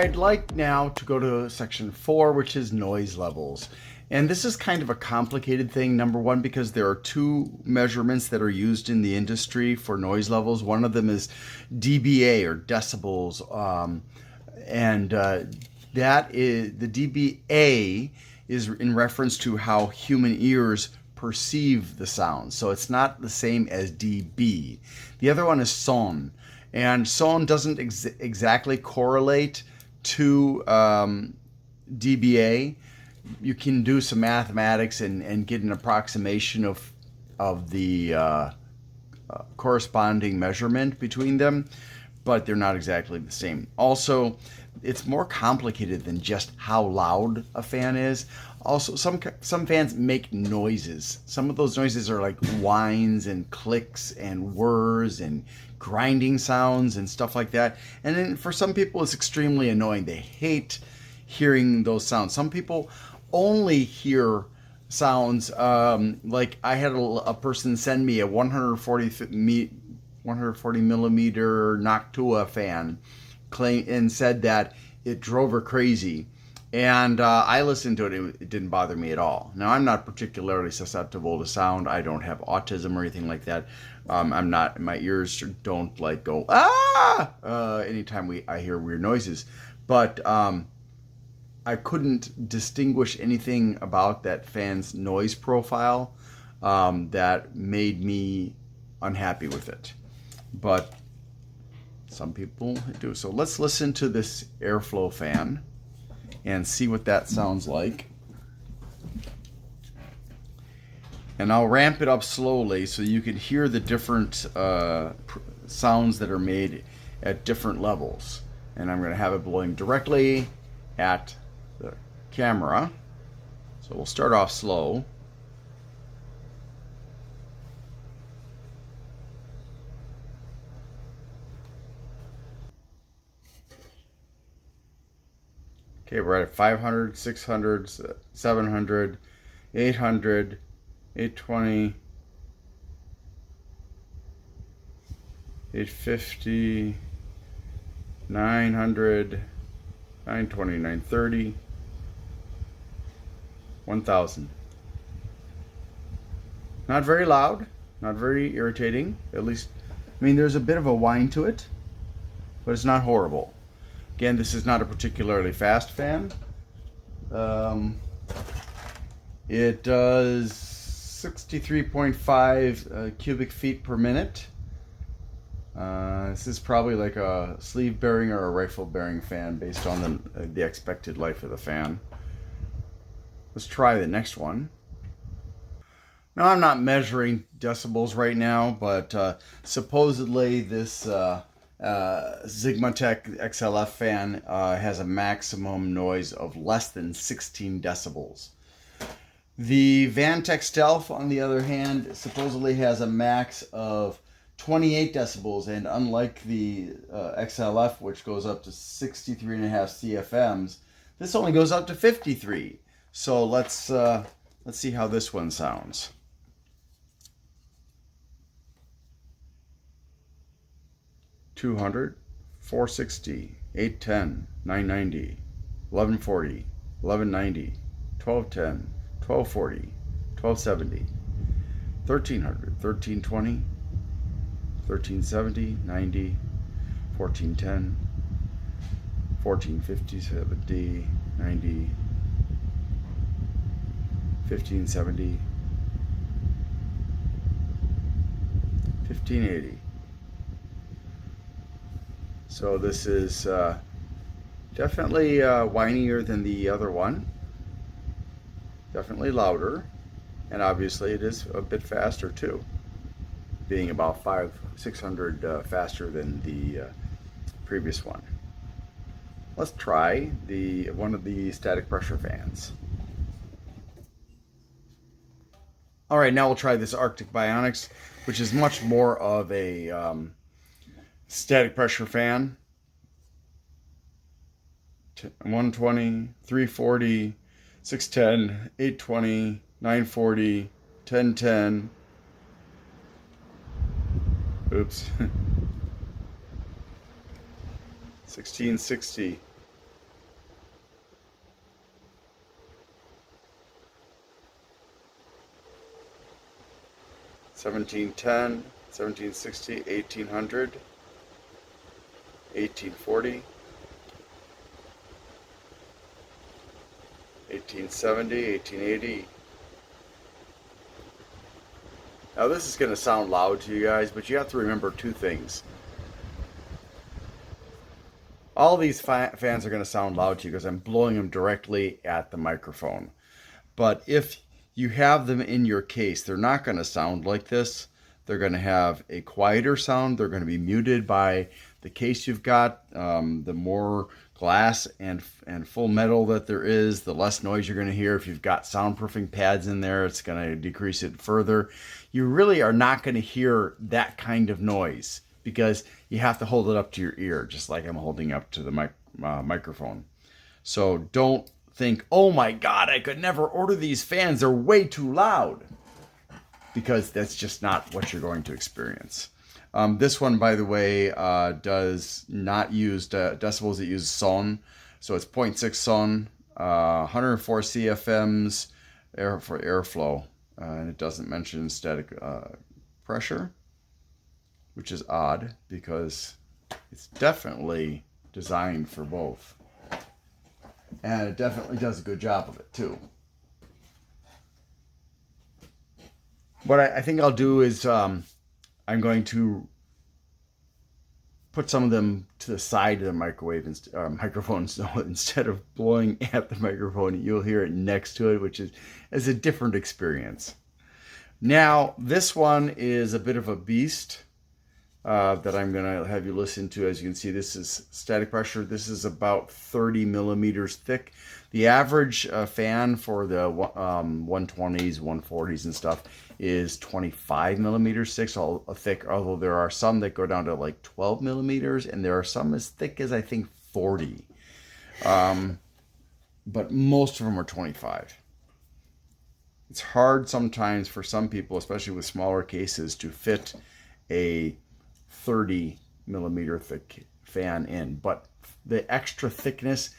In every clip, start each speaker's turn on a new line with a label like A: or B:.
A: I'd like now to go to section 4, which is noise levels. And this is kind of a complicated thing, number one, because there are two measurements that are used in the industry for noise levels. One of them is dBA, or decibels, and that is the dBA is in reference to how human ears perceive the sound. So it's not the same as dB. The other one is son. And son doesn't exactly correlate to dBA. You can do some mathematics and get an approximation of the corresponding measurement between them, but they're not exactly the same. Also, it's more complicated than just how loud a fan is. Also, some fans make noises. Some of those noises are like whines and clicks and whirs and grinding sounds and stuff like that. And then for some people, it's extremely annoying. They hate hearing those sounds. Some people only hear sounds like I had a person send me a 140 millimeter Noctua fan, and said that it drove her crazy. And I listened to it. It didn't bother me at all. Now, I'm not particularly susceptible to sound. I don't have autism or anything like that. I'm not. My ears don't like go anytime I hear weird noises. But I couldn't distinguish anything about that fan's noise profile that made me unhappy with it. But some people do. So let's listen to this airflow fan and see what that sounds like. And I'll ramp it up slowly so you can hear the different sounds that are made at different levels. And I'm going to have it blowing directly at the camera. So we'll start off slow. Okay, we're at 500, 600, 700, 800, 820, 850, 900, 920, 930, 1000. Not very loud, not very irritating. At least, I mean, there's a bit of a whine to it, but it's not horrible. Again, this is not a particularly fast fan. It does 63.5 cubic feet per minute. This is probably like a sleeve bearing or a rifle bearing fan based on the expected life of the fan. Let's try the next one. Now, I'm not measuring decibels right now, but supposedly this Sigmatech XLF fan has a maximum noise of less than 16 decibels. The Vantech Stealth, on the other hand, supposedly has a max of 28 decibels, and unlike the XLF, which goes up to 63.5 CFMs, this only goes up to 53. So let's see how this one sounds. 200, 460, 810, 990, 1140, 1190, 1210, 1240, 1270, 1300, 1320, 1370, 90, 1410, 1450, 70, 90, 1570, 1580. So this is definitely whinier than the other one. Definitely louder. And obviously it is a bit faster too, being about 600 faster than the previous one. Let's try one of the static pressure fans. All right, now we'll try this Arctic Bionics, which is much more of a static pressure fan. 120, 340, 610, 820, 940, 1010. Oops. 1660, 1710, 1760, 1800, 1840, 1870, 1880. Now this is going to sound loud to you guys, but you have to remember two things. All these fans are going to sound loud to you because I'm blowing them directly at the microphone. But if you have them in your case, they're not going to sound like this. They're going to have a quieter sound. They're going to be muted by the case you've got. The more glass and full metal that there is, the less noise you're going to hear. If you've got soundproofing pads in there, it's going to decrease it further. You really are not going to hear that kind of noise because you have to hold it up to your ear, just like I'm holding up to the microphone. So don't think, oh my God, I could never order these fans. They're way too loud. Because that's just not what you're going to experience. This one, by the way, does not use decibels. It uses SON. So it's 0.6 SON, 104 CFMs for airflow. And it doesn't mention static pressure, which is odd because it's definitely designed for both. And it definitely does a good job of it, too. What I think I'll do is I'm going to put some of them to the side of the microphone, so instead of blowing at the microphone, you'll hear it next to it, which is a different experience. Now, this one is a bit of a beast that I'm going to have you listen to. As you can see, this is static pressure. This is about 30 millimeters thick. The average fan for the 120s, 140s and stuff is 25 millimeters thick, although there are some that go down to like 12 millimeters, and there are some as thick as I think 40. But most of them are 25. It's hard sometimes for some people, especially with smaller cases, to fit a 30 millimeter thick fan in, but the extra thickness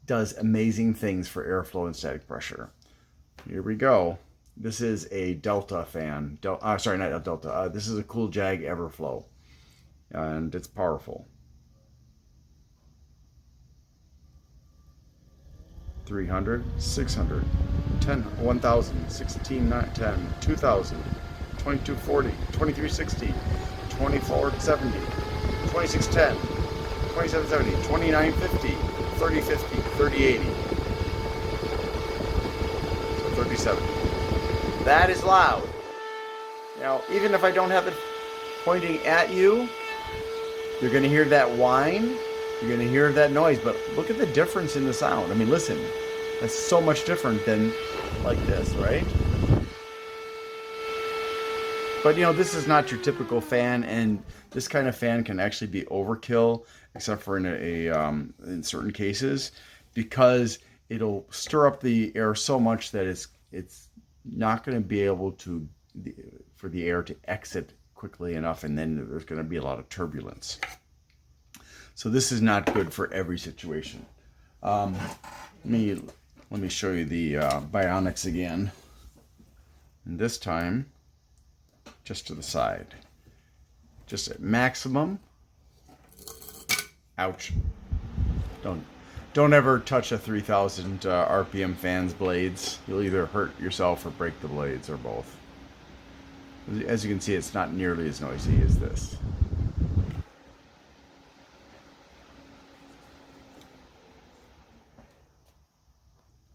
A: does amazing things for airflow and static pressure. Here we go. This is a Delta fan. Sorry, not a Delta. This is a Cool Jag Everflow, and it's powerful. 300, 600, 10, 1000, 16, 9, 10, 2000, 2240, 2360, 2470, 2610, 2770, 2950, 3050, 3080, 3070. That is loud. Now, even if I don't have it pointing at you, you're going to hear that whine. You're going to hear that noise. But look at the difference in the sound. I mean, listen. That's so much different than like this, right? But, you know, this is not your typical fan. And this kind of fan can actually be overkill, except for in certain cases, because it'll stir up the air so much that it's not going to be able for the air to exit quickly enough, and then there's going to be a lot of turbulence. So this is not good for every situation. Let me show you the Bionics again, and this time just to the side, just at maximum. Ouch! Don't ever touch a 3000 RPM fan's blades. You'll either hurt yourself or break the blades, or both. As you can see, it's not nearly as noisy as this.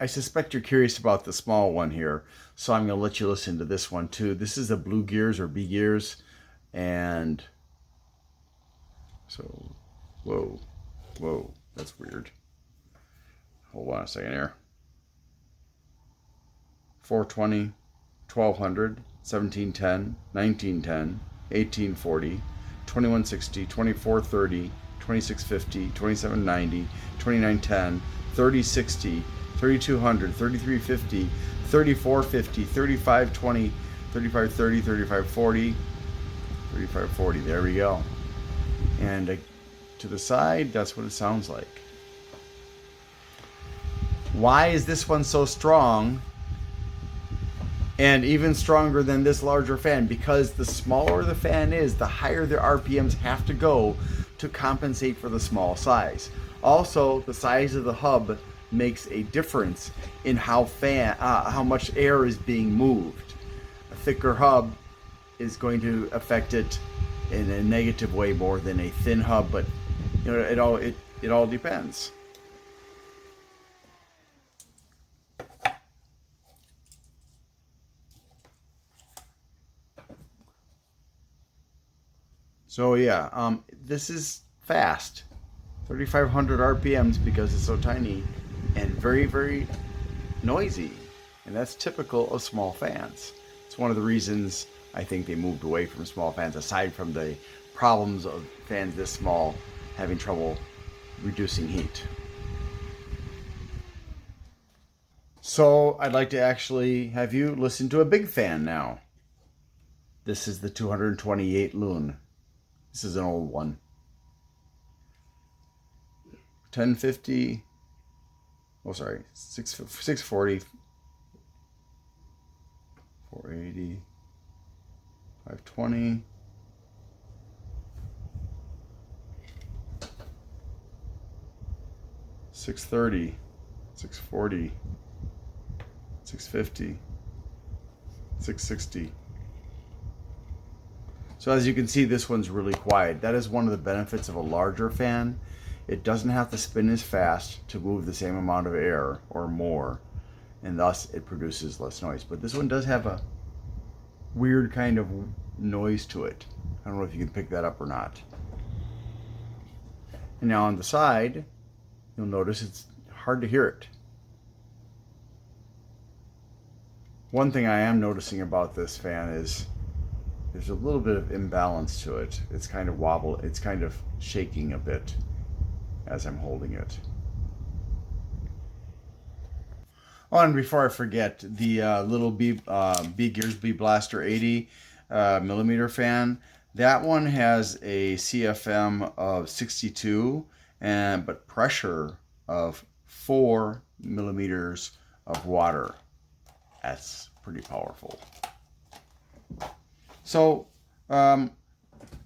A: I suspect you're curious about the small one here, so I'm going to let you listen to this one too. This is a Blue Gears or B Gears, and so, whoa, that's weird. Hold on a second here. 420, 1200, 1710, 1910, 1840, 2160, 2430, 2650, 2790, 2910, 3060, 3200, 3350, 3450, 3520, 3530, 3540, 3540. There we go. And to the side, that's what it sounds like. Why is this one so strong? And even stronger than this larger fan, because the smaller the fan is, the higher the RPMs have to go to compensate for the small size. Also, the size of the hub makes a difference in how much air is being moved. A thicker hub is going to affect it in a negative way more than a thin hub, but it all depends. So yeah, this is fast, 3,500 RPMs because it's so tiny, and very very noisy, and that's typical of small fans. It's one of the reasons I think they moved away from small fans, aside from the problems of fans this small having trouble reducing heat. So I'd like to actually have you listen to a big fan now. This is the 228 Loon. This is an old one. 1050. Oh, sorry. 640. 480. 520. 630. 640. 650. 660. So as you can see, this one's really quiet. That is one of the benefits of a larger fan. It doesn't have to spin as fast to move the same amount of air or more, and thus it produces less noise. But this one does have a weird kind of noise to it. I don't know if you can pick that up or not. And now on the side, you'll notice it's hard to hear it. One thing I am noticing about this fan is there's a little bit of imbalance to it. It's kind of shaking a bit as I'm holding it. Oh, and before I forget, the little B Gears B Blaster 80 millimeter fan, that one has a CFM of 62, but pressure of 4 millimeters of water. That's pretty powerful. So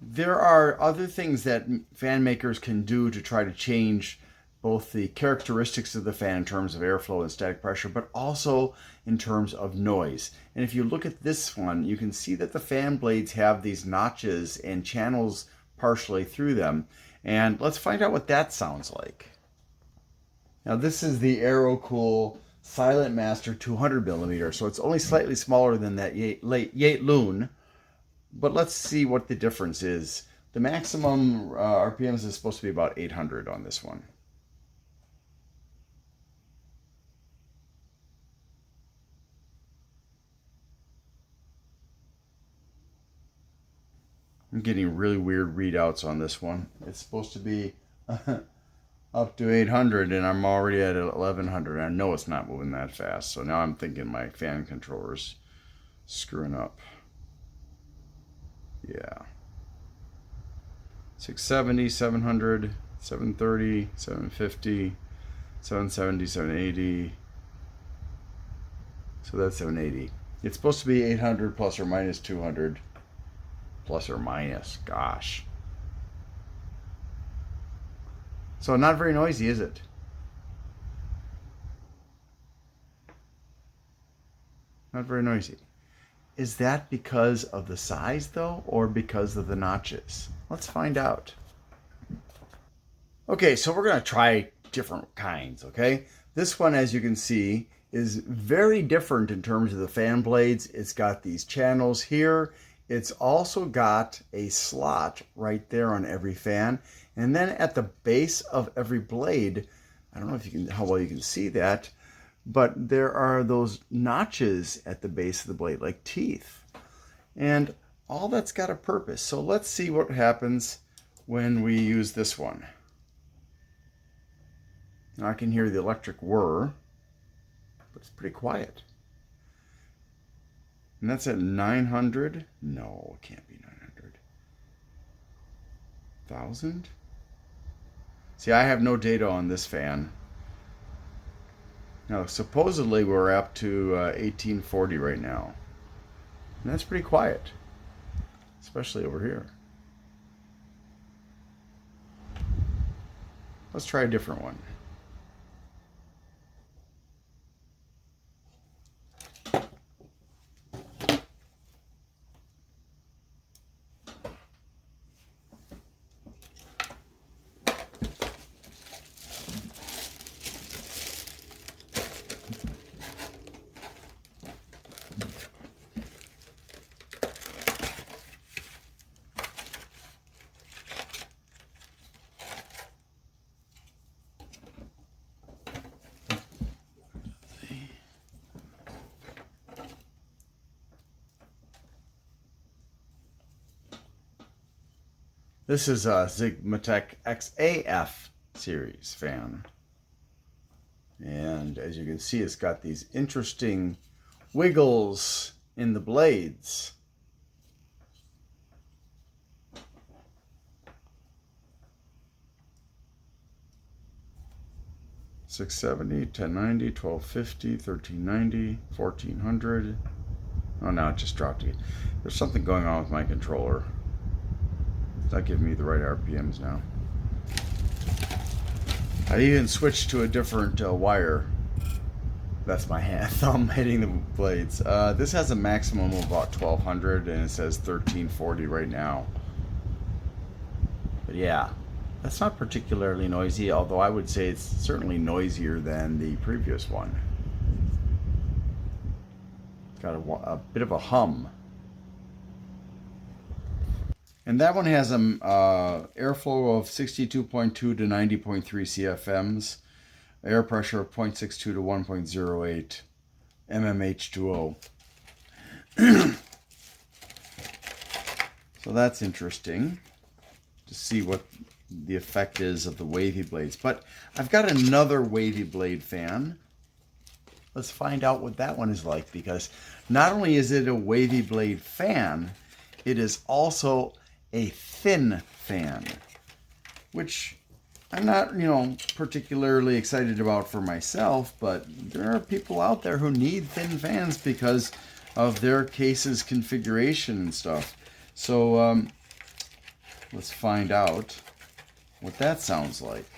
A: there are other things that fan makers can do to try to change both the characteristics of the fan in terms of airflow and static pressure, but also in terms of noise. And if you look at this one, you can see that the fan blades have these notches and channels partially through them. And let's find out what that sounds like. Now this is the AeroCool Silent Master 200 millimeter, so it's only slightly smaller than that Yate Loon. But let's see what the difference is. The maximum RPMs is supposed to be about 800 on this one. I'm getting really weird readouts on this one. It's supposed to be up to 800 and I'm already at 1100. I know it's not moving that fast, so now I'm thinking my fan controller's screwing up. Yeah. 670, 700, 730, 750, 770, 780. So that's 780. It's supposed to be 800 plus or minus 200. Plus or minus, gosh. So not very noisy, is it? Not very noisy. Is that because of the size, though, or because of the notches? Let's find out. Okay, so we're going to try different kinds, okay? This one, as you can see, is very different in terms of the fan blades. It's got these channels here. It's also got a slot right there on every fan. And then at the base of every blade, I don't know if you can, how well you can see that, but there are those notches at the base of the blade, like teeth. And all that's got a purpose. So let's see what happens when we use this one. Now I can hear the electric whir, but it's pretty quiet. And that's at 900. No, it can't be 900. 1,000? See, I have no data on this fan. Now, supposedly we're up to 1840 right now. And that's pretty quiet, especially over here. Let's try a different one. This is a Sigmatech XAF series fan. And as you can see, it's got these interesting wiggles in the blades. $670, $1090, $1250, $1390, $1400. Oh, now it just dropped again. There's something going on with my controller. It's not giving me the right RPMs now. I even switched to a different wire. That's my thumb hitting the blades. This has a maximum of about 1200 and it says 1340 right now. But yeah, that's not particularly noisy, although I would say it's certainly noisier than the previous one. It's got a bit of a hum. And that one has an airflow of 62.2 to 90.3 CFMs, air pressure of 0.62 to 1.08 mmH2O. So that's interesting to see what the effect is of the wavy blades. But I've got another wavy blade fan. Let's find out what that one is like, because not only is it a wavy blade fan, it is also a thin fan, which I'm not, particularly excited about for myself, but there are people out there who need thin fans because of their case's configuration and stuff. So let's find out what that sounds like.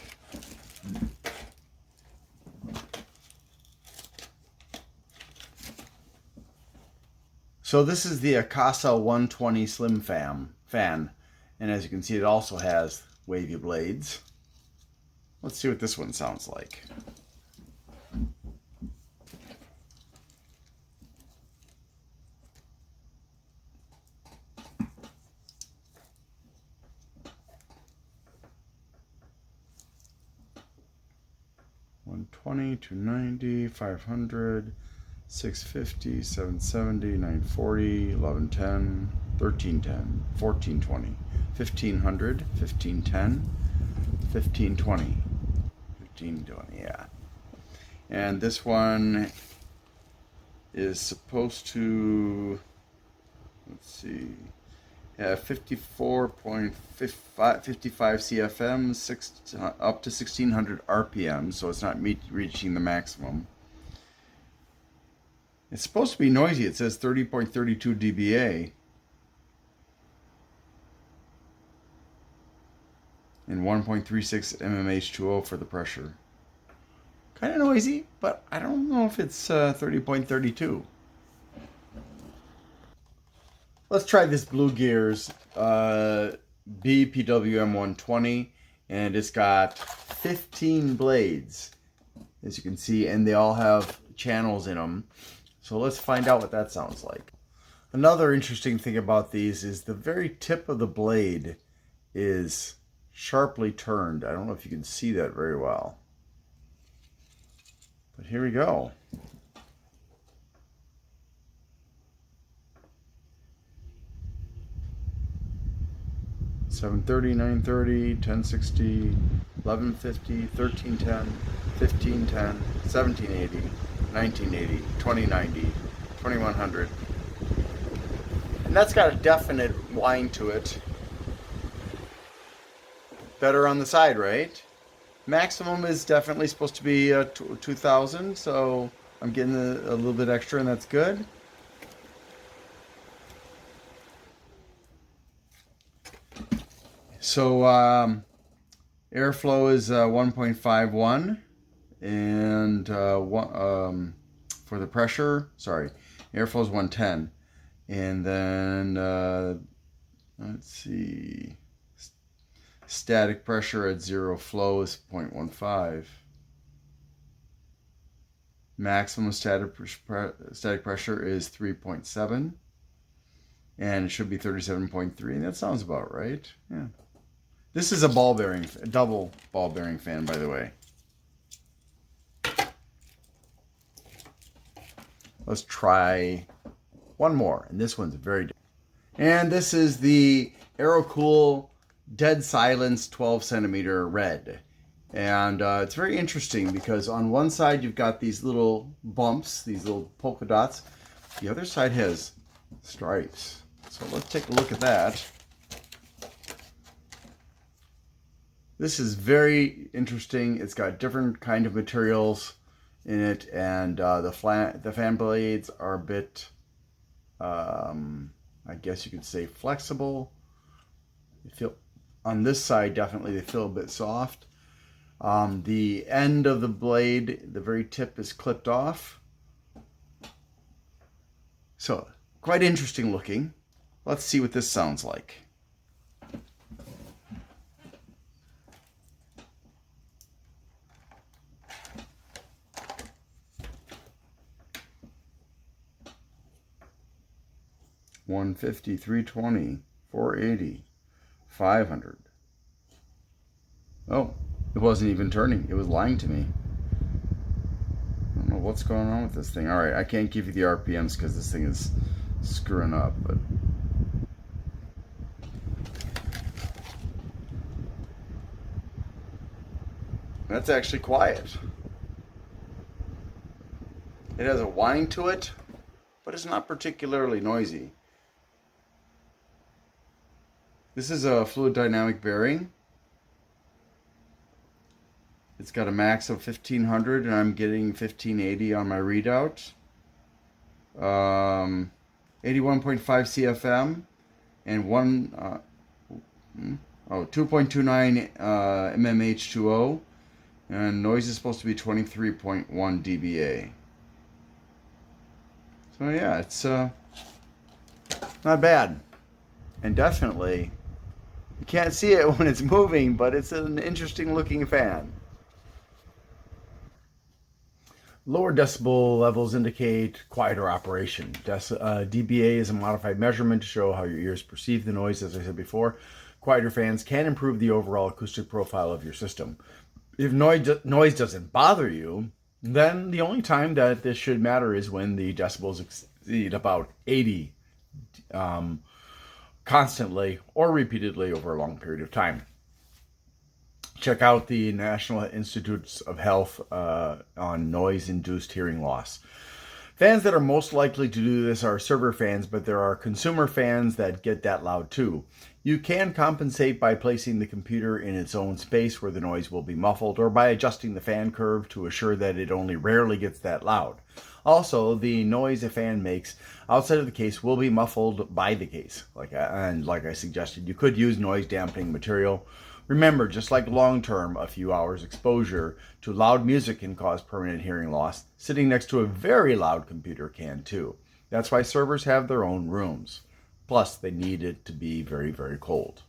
A: So this is the Akasa 120 Slim fan, and as you can see, it also has wavy blades. Let's see what this one sounds like. $120, $290, $500, $650, $770, $940, $1110, $1310, $1420, $1500, $1510, $1520, $1520, yeah. And this one is supposed to, let's see, have 54.55 CFM, up to 1600 RPM, so it's not reaching the maximum. It's supposed to be noisy. It says 30.32 dBA. And 1.36 mmH2O for the pressure. Kind of noisy, but I don't know if it's 30.32. Let's try this Blue Gears BPWM120, and it's got 15 blades, as you can see, and they all have channels in them. So let's find out what that sounds like. Another interesting thing about these is the very tip of the blade is sharply turned. I don't know if you can see that very well. But here we go. $730, $930, $1060, $1150, $1310, $1510, $1780, $1980, $2090, $2100. And that's got a definite whine to it. Better on the side, right? Maximum is definitely supposed to be 2,000, so I'm getting a little bit extra, and that's good. So airflow is 1.51, and for the pressure, sorry, airflow is 110, and then let's see, static pressure at zero flow is 0.15. Maximum static pressure is 3.7, and it should be 37.3, and that sounds about right. Yeah. This is a double ball bearing fan, by the way. Let's try one more, and this one's very different. And this is the AeroCool Dead Silence 12 centimeter red. And it's very interesting because on one side you've got these little bumps, these little polka dots. The other side has stripes. So let's take a look at that. This is very interesting. It's got different kind of materials in it, and the fan blades are a bit, I guess you could say, flexible. They feel on this side, definitely they feel a bit soft. The end of the blade, the very tip, is clipped off. So quite interesting looking. Let's see what this sounds like. $150, $320, $480, $500. Oh, it wasn't even turning. It was lying to me. I don't know what's going on with this thing. All right, I can't give you the RPMs because this thing is screwing up, but that's actually quiet. It has a whine to it, but it's not particularly noisy. This is a fluid dynamic bearing. It's got a max of 1500, and I'm getting 1580 on my readout. 81.5 CFM and 2.29 mmH2O, and noise is supposed to be 23.1 dBA. So yeah, it's not bad, and definitely you can't see it when it's moving, but it's an interesting looking fan. Lower decibel levels indicate quieter operation. dBA is a modified measurement to show how your ears perceive the noise. As I said before, quieter fans can improve the overall acoustic profile of your system. If noise doesn't bother you, then the only time that this should matter is when the decibels exceed about 80 constantly or repeatedly over a long period of time. Check out the National Institutes of Health on noise-induced hearing loss. Fans that are most likely to do this are server fans, but there are consumer fans that get that loud too. You can compensate by placing the computer in its own space where the noise will be muffled, or by adjusting the fan curve to assure that it only rarely gets that loud. Also, the noise a fan makes outside of the case will be muffled by the case. Like I suggested, you could use noise dampening material. Remember, just like long-term, a few hours exposure to loud music can cause permanent hearing loss. Sitting next to a very loud computer can too. That's why servers have their own rooms. Plus, they need it to be very, very cold.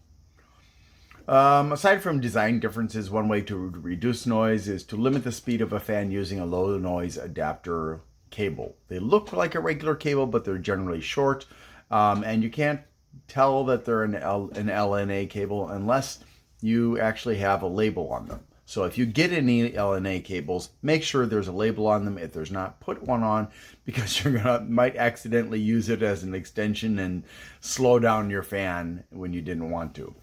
A: Aside from design differences, one way to reduce noise is to limit the speed of a fan using a low noise adapter cable. They look like a regular cable, but they're generally short, and you can't tell that they're an LNA cable unless you actually have a label on them. So if you get any LNA cables, make sure there's a label on them. If there's not, put one on, because might accidentally use it as an extension and slow down your fan when you didn't want to.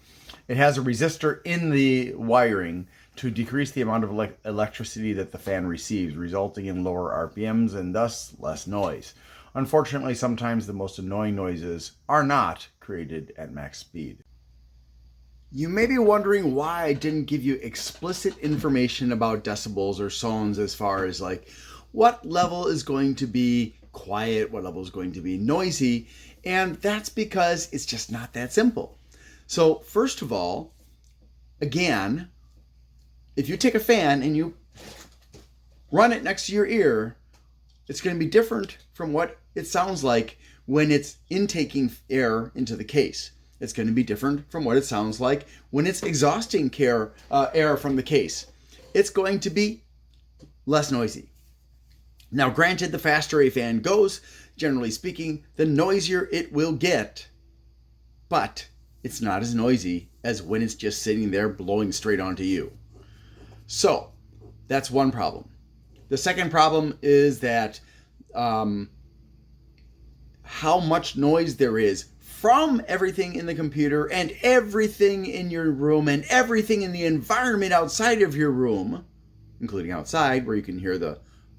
A: It has a resistor in the wiring to decrease the amount of electricity that the fan receives, resulting in lower RPMs and thus less noise. Unfortunately, sometimes the most annoying noises are not created at max speed. You may be wondering why I didn't give you explicit information about decibels or zones as far as like what level is going to be quiet, what level is going to be noisy, and that's because it's just not that simple. So first of all, again, if you take a fan and you run it next to your ear, it's going to be different from what it sounds like when it's intaking air into the case. It's going to be different from what it sounds like when it's exhausting air from the case. It's going to be less noisy. Now, granted, the faster a fan goes, generally speaking, the noisier it will get, but it's not as noisy as when it's just sitting there blowing straight onto you. So, that's one problem. The second problem is that how much noise there is from everything in the computer and everything in your room and everything in the environment outside of your room, including outside where you can hear the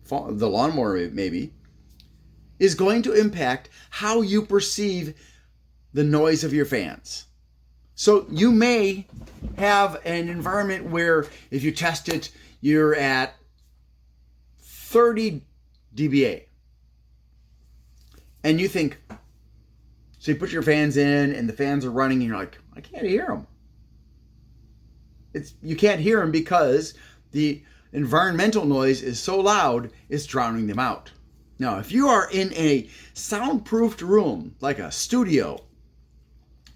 A: lawnmower maybe, is going to impact how you perceive the noise of your fans. So you may have an environment where if you test it, you're at 30 dBA. And you think, so you put your fans in and the fans are running and you're like, I can't hear them. You can't hear them because the environmental noise is so loud, it's drowning them out. Now, if you are in a soundproofed room, like a studio,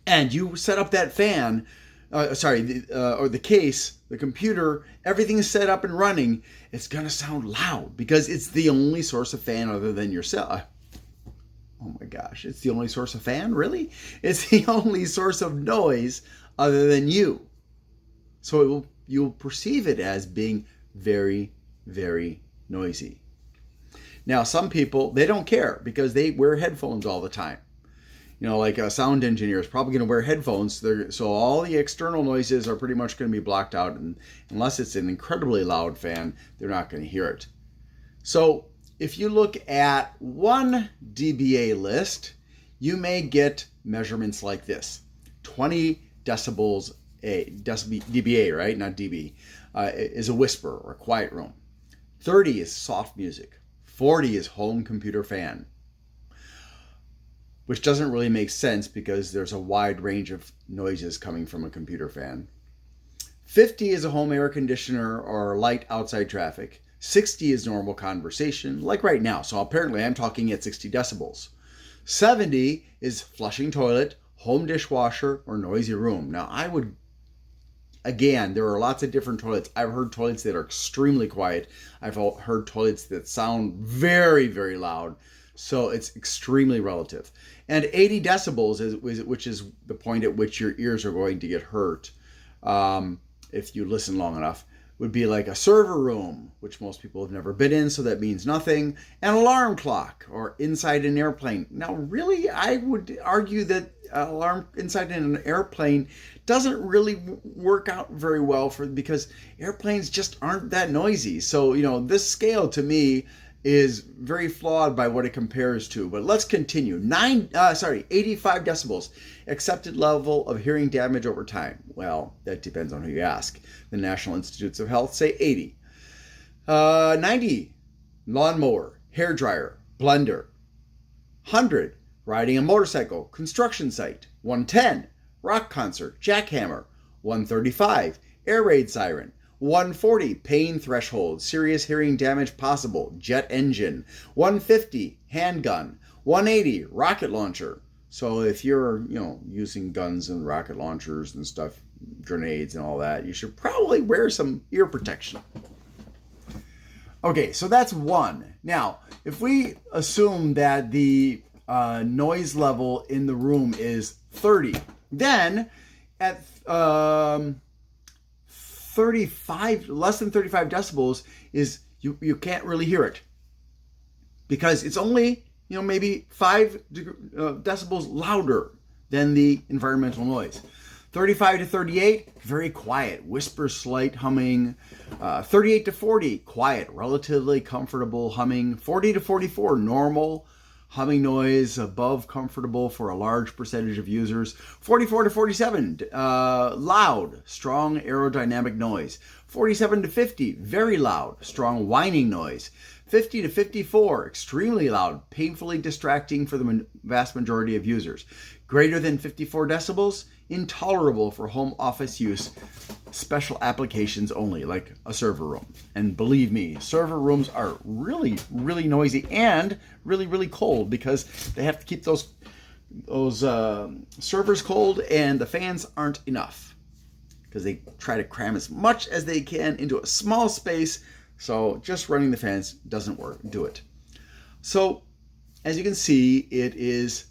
A: and you set up that fan, or the case, the computer, everything is set up and running, it's going to sound loud because it's the only source of fan other than yourself. Oh my gosh, it's the only source of fan? Really? It's the only source of noise other than you. So you'll perceive it as being very, very noisy. Now, some people, they don't care because they wear headphones all the time. You know, like a sound engineer is probably going to wear headphones. So all the external noises are pretty much going to be blocked out. And unless it's an incredibly loud fan, they're not going to hear it. So if you look at 1 dBA list, you may get measurements like this. 20 decibels, dBA, right? Not dB, is a whisper or a quiet room. 30 is soft music. 40 is home computer fan, which doesn't really make sense because there's a wide range of noises coming from a computer fan. 50 is a home air conditioner or light outside traffic. 60 is normal conversation, like right now. So apparently I'm talking at 60 decibels. 70 is flushing toilet, home dishwasher, or noisy room. Now again, there are lots of different toilets. I've heard toilets that are extremely quiet. I've heard toilets that sound very, very loud. So it's extremely relative. And 80 decibels, which is the point at which your ears are going to get hurt if you listen long enough, would be like a server room, which most people have never been in, so that means nothing. An alarm clock or inside an airplane. Now, really, I would argue that an alarm inside an airplane doesn't really work out very well because airplanes just aren't that noisy. So, this scale to me is very flawed by what it compares to. But let's continue. 85 decibels, accepted level of hearing damage over time. Well, that depends on who you ask. The National Institutes of Health say 80. 90, lawnmower, hairdryer, blender. 100, riding a motorcycle, construction site. 110, rock concert, jackhammer. 135, air raid siren. 140, pain threshold, serious hearing damage possible, jet engine. 150, handgun. 180, rocket launcher. So if you're, using guns and rocket launchers and stuff, grenades and all that, you should probably wear some ear protection. Okay, so that's 1. Now, if we assume that the noise level in the room is 30, then at 35, less than 35 decibels is you can't really hear it because it's only maybe 5 decibels louder than the environmental noise. 35 to 38, very quiet, whisper, slight humming. 38 to 40, quiet, relatively comfortable humming. 40 to 44, normal humming noise above comfortable for a large percentage of users. 44 to 47, loud, strong aerodynamic noise. 47 to 50, very loud, strong whining noise. 50 to 54, extremely loud, painfully distracting for the vast majority of users. Greater than 54 decibels, intolerable for home office use, special applications only, like a server room. And believe me, server rooms are really, really noisy and really, really cold because they have to keep those servers cold, and the fans aren't enough because they try to cram as much as they can into a small space. So just running the fans doesn't do it. So as you can see, it is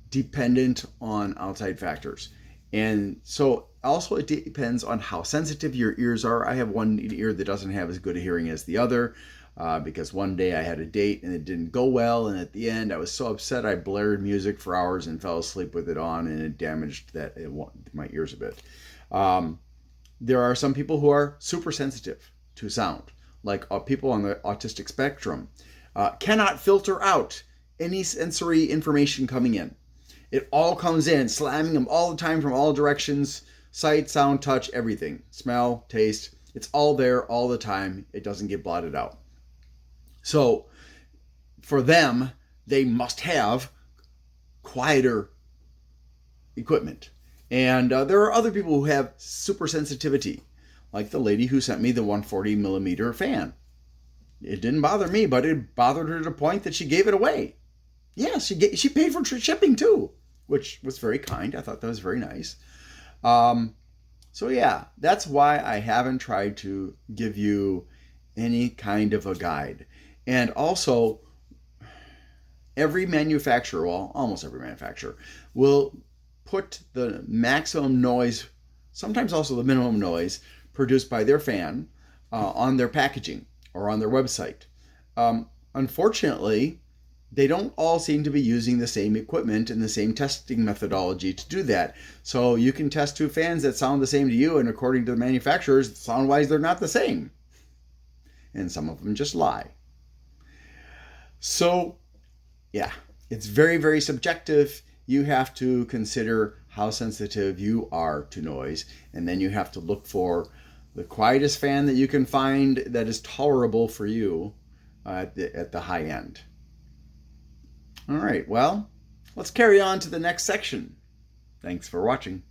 A: dependent on outside factors. And so also it depends on how sensitive your ears are. I have one ear that doesn't have as good a hearing as the other because one day I had a date and it didn't go well. And at the end, I was so upset I blared music for hours and fell asleep with it on, and it damaged my ears a bit. There are some people who are super sensitive to sound, like people on the autistic spectrum, cannot filter out any sensory information coming in. It all comes in, slamming them all the time from all directions, sight, sound, touch, everything. Smell, taste, it's all there all the time. It doesn't get blotted out. So for them, they must have quieter equipment. And there are other people who have super sensitivity, like the lady who sent me the 140 millimeter fan. It didn't bother me, but it bothered her to the point that she gave it away. Yeah, she paid for shipping too, which was very kind. I thought that was very nice. So yeah, that's why I haven't tried to give you any kind of a guide. And also, every manufacturer, well, almost every manufacturer, will put the maximum noise, sometimes also the minimum noise, produced by their fan on their packaging or on their website. Unfortunately, they don't all seem to be using the same equipment and the same testing methodology to do that. So you can test two fans that sound the same to you, and according to the manufacturers, sound-wise, they're not the same. And some of them just lie. So, yeah, it's very, very subjective. You have to consider how sensitive you are to noise, and then you have to look for the quietest fan that you can find that is tolerable for you at the high end. All right, well, let's carry on to the next section. Thanks for watching.